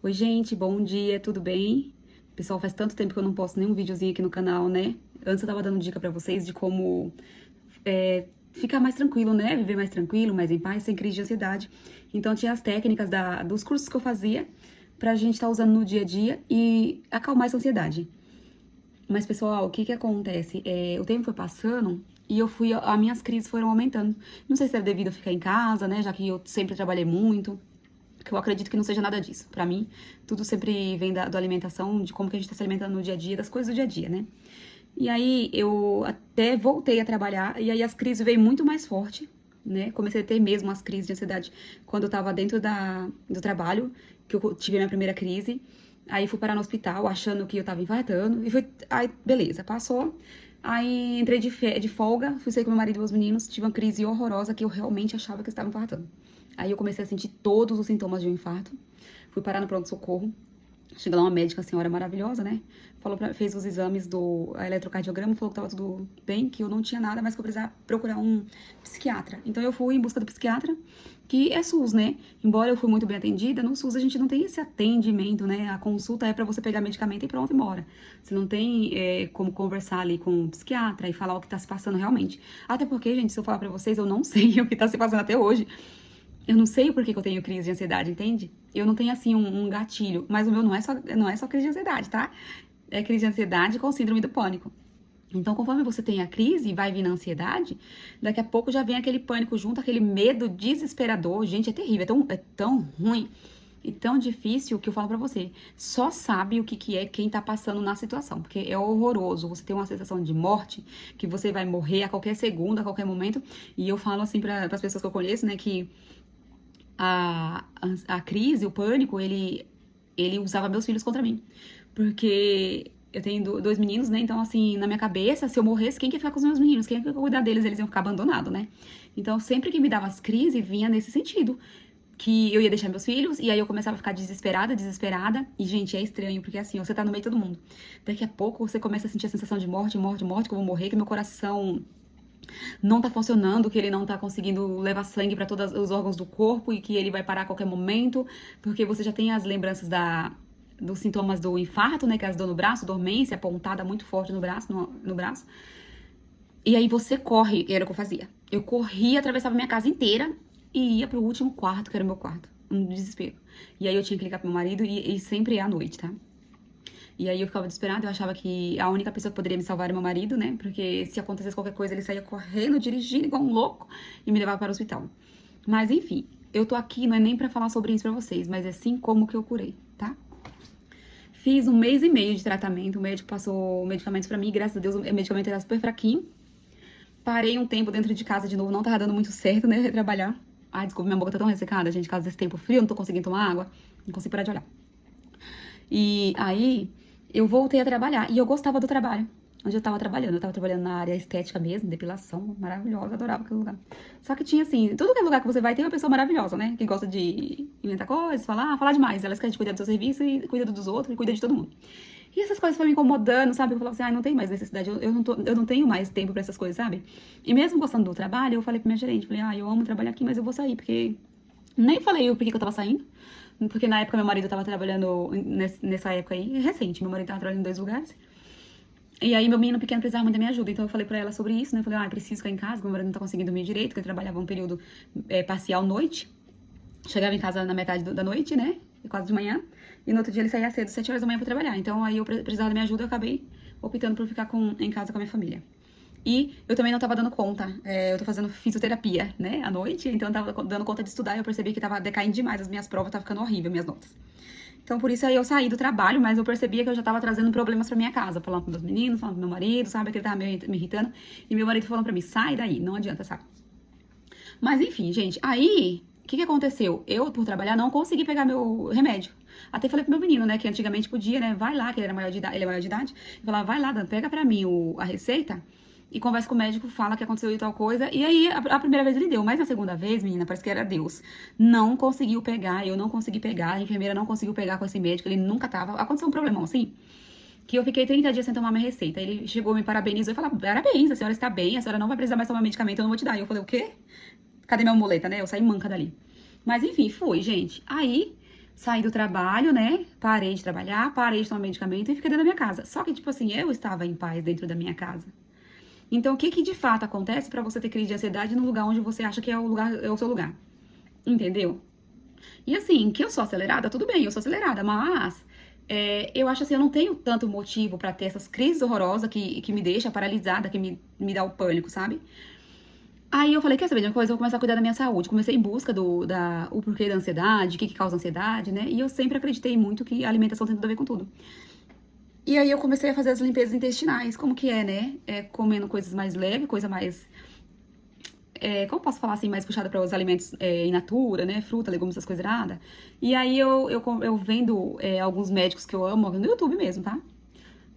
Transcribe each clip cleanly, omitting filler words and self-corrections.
Oi, gente, bom dia, tudo bem? Pessoal, faz tanto tempo que eu não posto nenhum videozinho aqui no canal, né? Antes eu tava dando dica pra vocês de como ficar mais tranquilo, né? Viver mais tranquilo, mais em paz, sem crise de ansiedade. Então tinha as técnicas dos cursos que eu fazia pra gente estar usando no dia a dia e acalmar essa ansiedade. Mas, pessoal, o que que acontece? O tempo foi passando e as minhas crises foram aumentando. Não sei se é devido a ficar em casa, né? Já que eu sempre trabalhei muito. Que eu acredito que não seja nada disso. Pra mim, tudo sempre vem da alimentação, de como que a gente tá se alimentando no dia a dia, das coisas do dia a dia, né? E aí, eu até voltei a trabalhar, e aí as crises veio muito mais forte, né? Comecei a ter mesmo as crises de ansiedade quando eu tava dentro do trabalho, que eu tive a minha primeira crise. Aí fui parar no hospital, achando que eu tava infartando, e foi... Aí, beleza, passou. Aí entrei de folga, fui sair com meu marido e meus meninos, tive uma crise horrorosa que eu realmente achava que eu estava infartando. Aí eu comecei a sentir todos os sintomas de um infarto. Fui parar no pronto-socorro. Chegou lá uma médica, uma senhora maravilhosa, né? Fez os exames do eletrocardiograma, falou que tava tudo bem, que eu não tinha nada, mas que eu precisava procurar um psiquiatra. Então eu fui em busca do psiquiatra, que é SUS, né? Embora eu fui muito bem atendida, no SUS a gente não tem esse atendimento, né? A consulta é pra você pegar medicamento e pronto, embora. Você não tem como conversar ali com o psiquiatra e falar o que tá se passando realmente. Até porque, gente, se eu falar pra vocês, eu não sei o que tá se passando até hoje. Eu não sei o porquê que eu tenho crise de ansiedade, entende? Eu não tenho, assim, um gatilho. Mas o meu não é só crise de ansiedade, tá? É crise de ansiedade com síndrome do pânico. Então, conforme você tem a crise e vai vir a ansiedade, daqui a pouco já vem aquele pânico junto, aquele medo desesperador. Gente, é terrível, é tão ruim e tão difícil que eu falo pra você. Só sabe o que é quem tá passando na situação, porque é horroroso. Você tem uma sensação de morte, que você vai morrer a qualquer segundo, a qualquer momento. E eu falo assim para as pessoas que eu conheço, né, que a crise, o pânico, ele usava meus filhos contra mim. Porque eu tenho dois meninos, né? Então, assim, na minha cabeça, se eu morresse, quem que ia ficar com os meus meninos? Quem que ia cuidar deles? Eles iam ficar abandonados, né? Então, sempre que me dava as crises, vinha nesse sentido. Que eu ia deixar meus filhos, e aí eu começava a ficar desesperada. E, gente, é estranho, porque assim, você tá no meio de todo mundo. Daqui a pouco, você começa a sentir a sensação de morte, que eu vou morrer, que meu coração não tá funcionando, que ele não tá conseguindo levar sangue para todos os órgãos do corpo e que ele vai parar a qualquer momento, porque você já tem as lembranças dos sintomas do infarto, né, que é as dor no braço, dormência, pontada muito forte no braço, no braço. E aí você corre, era o que eu fazia. Eu corria, atravessava minha casa inteira e ia pro último quarto, que era o meu quarto. Um desespero. E aí eu tinha que ligar pro meu marido e sempre é à noite, tá? E aí eu ficava desesperada, eu achava que a única pessoa que poderia me salvar era meu marido, né? Porque se acontecesse qualquer coisa, ele saía correndo, dirigindo igual um louco e me levava para o hospital. Mas enfim, eu tô aqui, não é nem pra falar sobre isso pra vocês, mas é assim como que eu curei, tá? Fiz 1 mês e meio de tratamento, o médico passou medicamentos pra mim, graças a Deus o medicamento era super fraquinho. Parei um tempo dentro de casa de novo, não tava dando muito certo, né, trabalhar. Ai, desculpa, minha boca tá tão ressecada, gente, por causa desse tempo frio, eu não tô conseguindo tomar água, não consigo parar de olhar. E aí, eu voltei a trabalhar, e eu gostava do trabalho, onde eu tava trabalhando. Eu tava trabalhando na área estética mesmo, depilação, maravilhosa, adorava aquele lugar. Só que tinha assim, tudo que é lugar que você vai tem uma pessoa maravilhosa, né? Que gosta de inventar coisas, falar demais. Elas querem cuidar do seu serviço e cuida dos outros e cuida de todo mundo. E essas coisas foram me incomodando, sabe? Eu falava assim, não tem mais necessidade, eu não tenho mais tempo pra essas coisas, sabe? E mesmo gostando do trabalho, eu falei pra minha gerente, falei, eu amo trabalhar aqui, mas eu vou sair, porque... Nem falei o porquê que eu tava saindo, porque na época meu marido tava trabalhando, nessa época aí, recente, meu marido tava trabalhando em 2 lugares. E aí meu menino pequeno precisava muito da minha ajuda, então eu falei pra ela sobre isso, né? Eu falei, preciso ficar em casa, meu marido não tá conseguindo dormir direito, porque ele trabalhava um período parcial noite. Chegava em casa na metade da noite, né? Quase de manhã. E no outro dia ele saía cedo, 7 horas da manhã pra trabalhar. Então aí eu precisava da minha ajuda, eu acabei optando por ficar em casa com a minha família. E eu também não tava dando conta, eu tô fazendo fisioterapia, né, à noite, então eu tava dando conta de estudar e eu percebi que tava decaindo demais as minhas provas, tava ficando horrível minhas notas. Então por isso aí eu saí do trabalho, mas eu percebia que eu já tava trazendo problemas pra minha casa, falando com meus meninos, falando com meu marido, sabe, que ele tava me irritando, e meu marido falando pra mim, sai daí, não adianta, sabe. Mas enfim, gente, aí, o que aconteceu? Eu, por trabalhar, não consegui pegar meu remédio. Até falei pro meu menino, né, que antigamente podia, né, vai lá, que ele é maior de idade, eu falava, vai lá, Dan, pega pra mim a receita, e conversa com o médico, fala que aconteceu e tal coisa. E aí, a primeira vez ele deu, mas na segunda vez, menina, parece que era Deus. Não conseguiu pegar, eu não consegui pegar, a enfermeira não conseguiu pegar com esse médico, ele nunca tava. Aconteceu um problemão assim, que eu fiquei 30 dias sem tomar minha receita. Ele chegou, me parabenizou e falou: parabéns, a senhora está bem, a senhora não vai precisar mais tomar medicamento, eu não vou te dar. E eu falei: o quê? Cadê minha muleta, né? Eu saí manca dali. Mas enfim, fui, gente. Aí, Saí do trabalho, né? Parei de trabalhar, parei de tomar medicamento e fiquei dentro da minha casa. Só que, tipo assim, eu estava em paz dentro da minha casa. Então, o que que de fato acontece pra você ter crise de ansiedade no lugar onde você acha que é o lugar, é o seu lugar? Entendeu? E assim, que eu sou acelerada, tudo bem, eu sou acelerada, mas eu acho assim, eu não tenho tanto motivo pra ter essas crises horrorosas que me deixa paralisada, que me dá o pânico, sabe? Aí eu falei, quer saber de uma coisa? Eu vou começar a cuidar da minha saúde. Comecei em busca o porquê da ansiedade, o que que causa ansiedade, né? E eu sempre acreditei muito que a alimentação tem tudo a ver com tudo. E aí eu comecei a fazer as limpezas intestinais, como que é, né? Comendo coisas mais leves, coisa mais como posso falar assim, mais puxada para os alimentos in natura, né? Fruta, legumes, essas coisas nada. E aí eu vendo alguns médicos que eu amo, no YouTube mesmo, tá?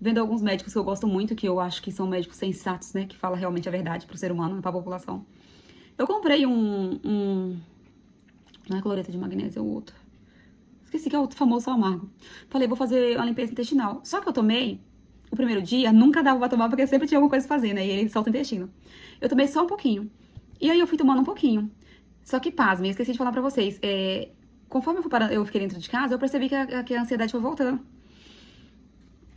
Vendo alguns médicos que eu gosto muito, que eu acho que são médicos sensatos, né? Que falam realmente a verdade pro ser humano, pra população. Eu comprei não é cloreto de magnésio, é o outro. Esqueci que é o famoso sal amargo. Falei, vou fazer uma limpeza intestinal. Só que eu tomei, o primeiro dia, nunca dava pra tomar, porque sempre tinha alguma coisa pra fazer, né? E ele solta o intestino. Eu tomei só um pouquinho. E aí eu fui tomando um pouquinho. Só que, pasmem, esqueci de falar pra vocês. Conforme eu fiquei dentro de casa, eu percebi que a ansiedade foi voltando.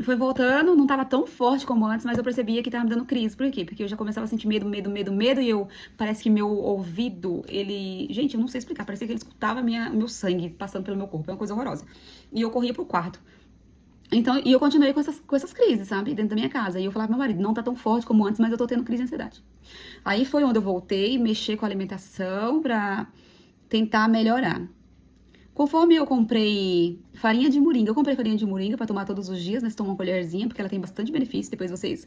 Foi voltando, não tava tão forte como antes, mas eu percebia que tava me dando crise. Por quê? Porque eu já começava a sentir medo, e parece que meu ouvido, gente, eu não sei explicar, parecia que ele escutava o meu sangue passando pelo meu corpo, é uma coisa horrorosa. E eu corria pro quarto. Então, e eu continuei com essas crises, sabe, dentro da minha casa. E eu falava pro meu marido, não tá tão forte como antes, mas eu tô tendo crise de ansiedade. Aí foi onde eu voltei, mexer com a alimentação pra tentar melhorar. Conforme eu comprei farinha de moringa, eu comprei farinha de moringa pra tomar todos os dias, né? Você toma uma colherzinha, porque ela tem bastante benefício, depois vocês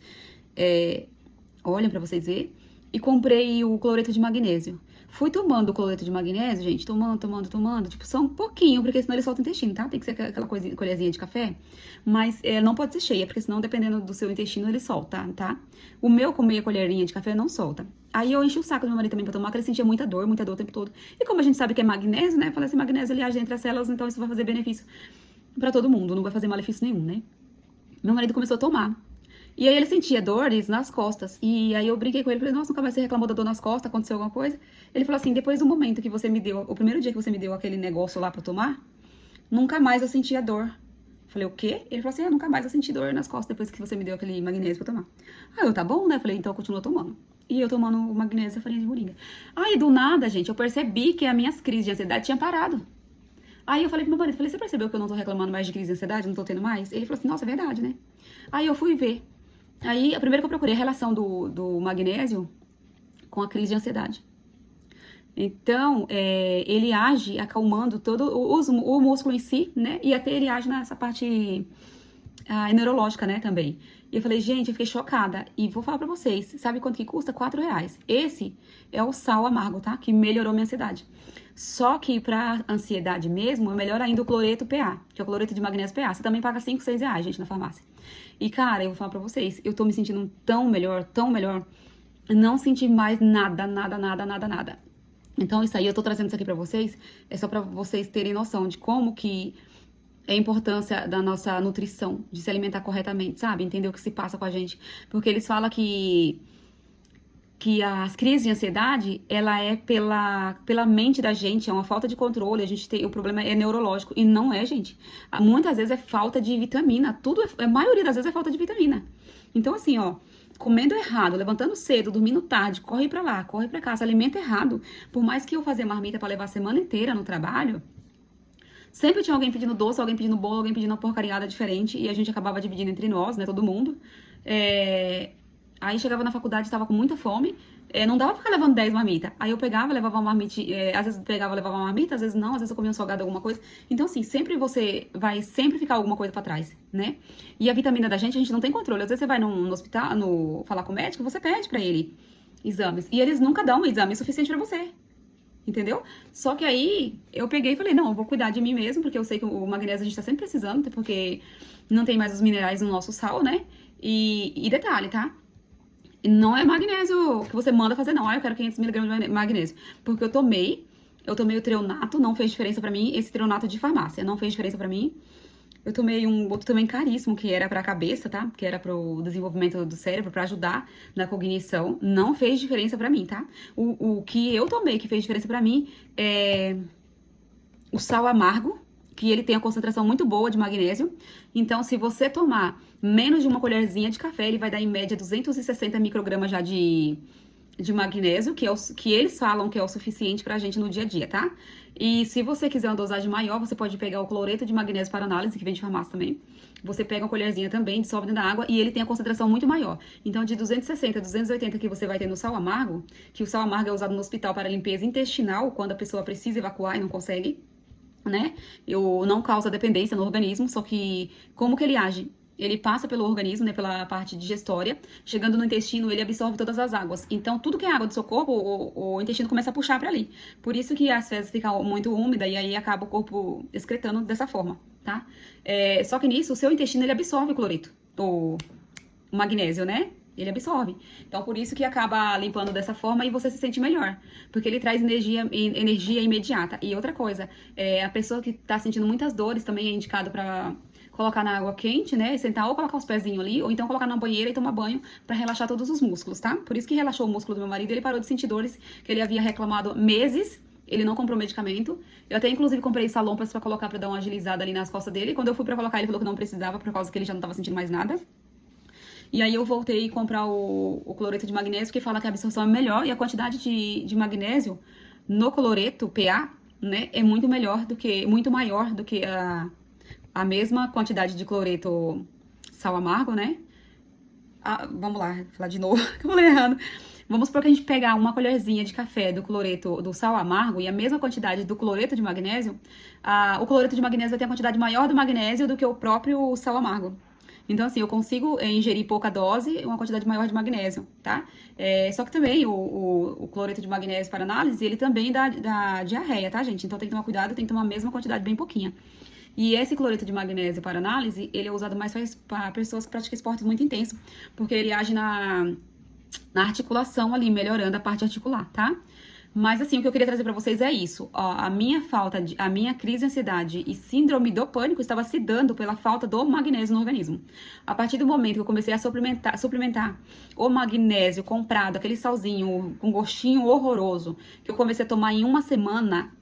olhem pra vocês verem. E comprei o cloreto de magnésio. Fui tomando o cloreto de magnésio, gente, tomando, tipo, só um pouquinho, porque senão ele solta o intestino, tá? Tem que ser aquela colherzinha de café, mas não pode ser cheia, porque senão, dependendo do seu intestino, ele solta, tá? O meu, com meia colherinha de café, não solta. Aí eu enchi o saco do meu marido também pra tomar, porque ele sentia muita dor o tempo todo. E como a gente sabe que é magnésio, né? Eu falei assim, magnésio ele age entre as células, então isso vai fazer benefício pra todo mundo, não vai fazer malefício nenhum, né? Meu marido começou a tomar. E aí ele sentia dores nas costas. E aí eu brinquei com ele, falei, nossa, nunca mais você reclamou da dor nas costas, aconteceu alguma coisa? Ele falou assim, depois do momento que você me deu, o primeiro dia que você me deu aquele negócio lá pra tomar, nunca mais eu sentia dor. Falei, o quê? Ele falou assim, nunca mais eu senti dor nas costas depois que você me deu aquele magnésio pra tomar. Aí eu, tá bom, né? Falei, então eu continuo tomando. E eu tomando o magnésio e a farinha de moringa. Aí do nada, gente, eu percebi que as minhas crises de ansiedade tinham parado. Aí eu falei pro meu marido, falei, você percebeu que eu não tô reclamando mais de crise de ansiedade, não tô tendo mais? Ele falou assim, nossa, é verdade, né? Aí eu fui ver. Aí, a primeira que eu procurei a relação do magnésio com a crise de ansiedade. Então, ele age acalmando todo o músculo em si, né? E até ele age nessa parte neurológica, né, também. E eu falei, gente, eu fiquei chocada. E vou falar pra vocês, sabe quanto que custa? R$4. Esse é o sal amargo, tá? Que melhorou minha ansiedade. Só que pra ansiedade mesmo, é melhor ainda o cloreto PA, que é o cloreto de magnésio PA. Você também paga R$5, R$6, gente, na farmácia. E, cara, eu vou falar pra vocês, eu tô me sentindo tão melhor, não senti mais nada. Então, isso aí, eu tô trazendo isso aqui pra vocês, é só pra vocês terem noção de como que é a importância da nossa nutrição, de se alimentar corretamente, sabe? Entender o que se passa com a gente. Porque eles falam que as crises de ansiedade, ela é pela mente da gente, é uma falta de controle, o problema é neurológico, e não é, gente. Muitas vezes é falta de vitamina, a maioria das vezes é falta de vitamina. Então, assim, ó, comendo errado, levantando cedo, dormindo tarde, corre pra lá, corre pra cá, se alimenta errado. Por mais que eu fazia marmita pra levar a semana inteira no trabalho, sempre tinha alguém pedindo doce, alguém pedindo bolo, alguém pedindo uma porcariada diferente, e a gente acabava dividindo entre nós, né, todo mundo. Aí chegava na faculdade, estava com muita fome, não dava pra ficar levando 10 marmitas. Aí eu pegava, levava uma marmita, às vezes levava uma marmita, às vezes não, às vezes eu comia um salgado, alguma coisa. Então, assim, sempre você vai sempre ficar alguma coisa pra trás, né? E a vitamina da gente, a gente não tem controle. Às vezes você vai no hospital, falar com o médico, você pede pra ele exames. E eles nunca dão um exame suficiente pra você. Entendeu? Só que aí eu peguei e falei, não, eu vou cuidar de mim mesmo, porque eu sei que o magnésio a gente tá sempre precisando, até porque não tem mais os minerais no nosso sal, né? E detalhe, tá? Não é magnésio que você manda fazer, não. Eu quero 500 miligramas de magnésio. Porque eu tomei o treonato, não fez diferença pra mim. Esse treonato de farmácia não fez diferença pra mim. Eu tomei um outro também caríssimo, que era pra cabeça, tá? Que era pro desenvolvimento do cérebro, pra ajudar na cognição. Não fez diferença pra mim, tá? O que eu tomei que fez diferença pra mim é o sal amargo, que ele tem a concentração muito boa de magnésio. Então, se você tomar menos de uma colherzinha de café, ele vai dar em média 260 microgramas já de magnésio, que eles falam que é o suficiente pra gente no dia a dia, tá? E se você quiser uma dosagem maior, você pode pegar o cloreto de magnésio para análise, que vem de farmácia também. Você pega uma colherzinha também, dissolve dentro da água e ele tem a concentração muito maior. Então, de 260 a 280 que você vai ter no sal amargo, que o sal amargo é usado no hospital para limpeza intestinal, quando a pessoa precisa evacuar e não consegue, né? Não causa dependência no organismo, só que como que ele age? Ele passa pelo organismo, né, pela parte digestória, chegando no intestino, ele absorve todas as águas. Então, tudo que é água do seu corpo, o intestino começa a puxar para ali. Por isso que as fezes ficam muito úmidas e aí acaba o corpo excretando dessa forma, tá? Só que nisso, o seu intestino, ele absorve o cloreto, o magnésio, né? Ele absorve. Então, por isso que acaba limpando dessa forma e você se sente melhor. Porque ele traz energia imediata. E outra coisa, a pessoa que tá sentindo muitas dores também é indicado para colocar na água quente, né? E sentar ou colocar os pezinhos ali, ou então colocar na banheira e tomar banho pra relaxar todos os músculos, tá? Por isso que relaxou o músculo do meu marido, ele parou de sentir dores que ele havia reclamado meses. Ele não comprou medicamento. Eu até, inclusive, comprei salompas pra colocar pra dar uma agilizada ali nas costas dele. E quando eu fui pra colocar, ele falou que não precisava, por causa que ele já não tava sentindo mais nada. E aí eu voltei a comprar o cloreto de magnésio, que fala que a absorção é melhor e a quantidade de magnésio no cloreto, PA, né, é muito maior do que a mesma quantidade de cloreto sal amargo, né? Vamos lá, vou falar de novo, que eu falei errado. Vamos supor que a gente pegar uma colherzinha de café do cloreto do sal amargo e a mesma quantidade do cloreto de magnésio, o cloreto de magnésio vai ter a quantidade maior do magnésio do que o próprio sal amargo. Então, assim, eu consigo ingerir pouca dose e uma quantidade maior de magnésio, tá? Só que também o cloreto de magnésio para análise, ele também dá diarreia, tá, gente? Então tem que tomar cuidado, tem que tomar a mesma quantidade, bem pouquinha. E esse cloreto de magnésio para análise, ele é usado mais para pessoas que praticam esportes muito intensos, porque ele age na articulação ali, melhorando a parte articular, tá? Mas assim, o que eu queria trazer pra vocês é isso. Ó, a minha crise de ansiedade e síndrome do pânico estava se dando pela falta do magnésio no organismo. A partir do momento que eu comecei a suplementar o magnésio comprado, aquele salzinho com gostinho horroroso, que eu comecei a tomar em uma semana,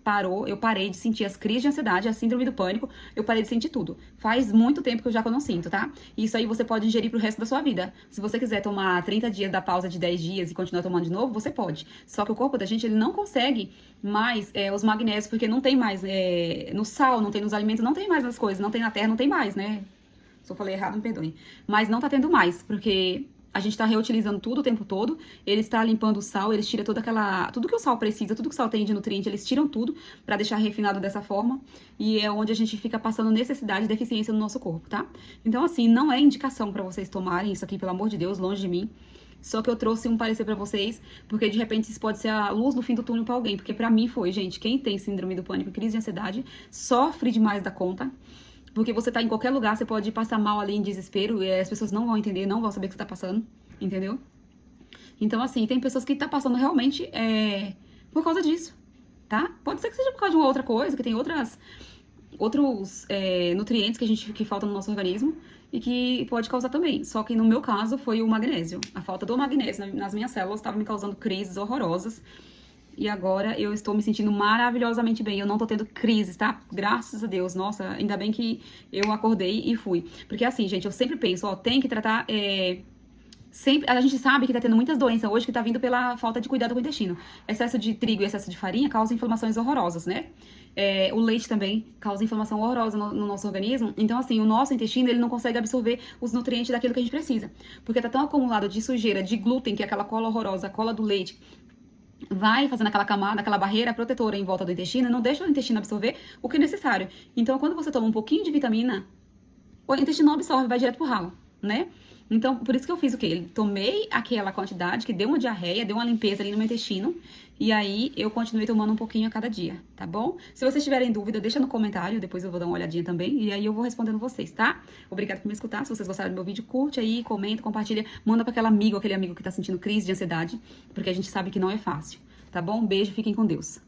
eu parei de sentir as crises de ansiedade, a síndrome do pânico, eu parei de sentir tudo. Faz muito tempo que eu não sinto, tá? E isso aí você pode ingerir pro resto da sua vida. Se você quiser tomar 30 dias da pausa de 10 dias e continuar tomando de novo, você pode. Só que o corpo da gente, ele não consegue mais os magnésios, porque não tem mais no sal, não tem nos alimentos, não tem mais nas coisas, não tem na terra, não tem mais, né? Se eu falei errado, me perdoem. Mas não tá tendo mais, porque a gente tá reutilizando tudo o tempo todo, eles tá limpando o sal, eles tiram tudo que o sal precisa, tudo que o sal tem de nutriente, eles tiram tudo pra deixar refinado dessa forma, e é onde a gente fica passando necessidade e deficiência no nosso corpo, tá? Então, assim, não é indicação pra vocês tomarem isso aqui, pelo amor de Deus, longe de mim. Só que eu trouxe um parecer pra vocês, porque de repente isso pode ser a luz no fim do túnel pra alguém, porque pra mim foi, gente. Quem tem síndrome do pânico e crise de ansiedade sofre demais da conta, porque você tá em qualquer lugar, você pode passar mal ali em desespero, e as pessoas não vão entender, não vão saber o que você tá passando, entendeu? Então, assim, tem pessoas que tá passando realmente por causa disso, tá? Pode ser que seja por causa de uma outra coisa, que tem outros nutrientes que faltam no nosso organismo e que pode causar também. Só que no meu caso foi o magnésio. A falta do magnésio nas minhas células estava me causando crises horrorosas. E agora eu estou me sentindo maravilhosamente bem. Eu não tô tendo crises, tá? Graças a Deus. Nossa, ainda bem que eu acordei e fui. Porque assim, gente, eu sempre penso, tem que tratar... Sempre, a gente sabe que tá tendo muitas doenças hoje que tá vindo pela falta de cuidado com o intestino. Excesso de trigo e excesso de farinha causa inflamações horrorosas, né? O leite também causa inflamação horrorosa no nosso organismo. Então, assim, o nosso intestino, ele não consegue absorver os nutrientes daquilo que a gente precisa. Porque tá tão acumulado de sujeira, de glúten, que é aquela cola horrorosa, a cola do leite, vai fazendo aquela camada, aquela barreira protetora em volta do intestino e não deixa o intestino absorver o que é necessário. Então, quando você toma um pouquinho de vitamina, o intestino não absorve, vai direto pro ralo, né? Então, por isso que eu fiz o quê? Eu tomei aquela quantidade que deu uma diarreia, deu uma limpeza ali no meu intestino. E aí, eu continuei tomando um pouquinho a cada dia, tá bom? Se vocês tiverem dúvida, deixa no comentário. Depois eu vou dar uma olhadinha também. E aí, eu vou respondendo vocês, tá? Obrigada por me escutar. Se vocês gostaram do meu vídeo, curte aí, comenta, compartilha. Manda pra aquele amigo que tá sentindo crise de ansiedade. Porque a gente sabe que não é fácil, tá bom? Um beijo, fiquem com Deus.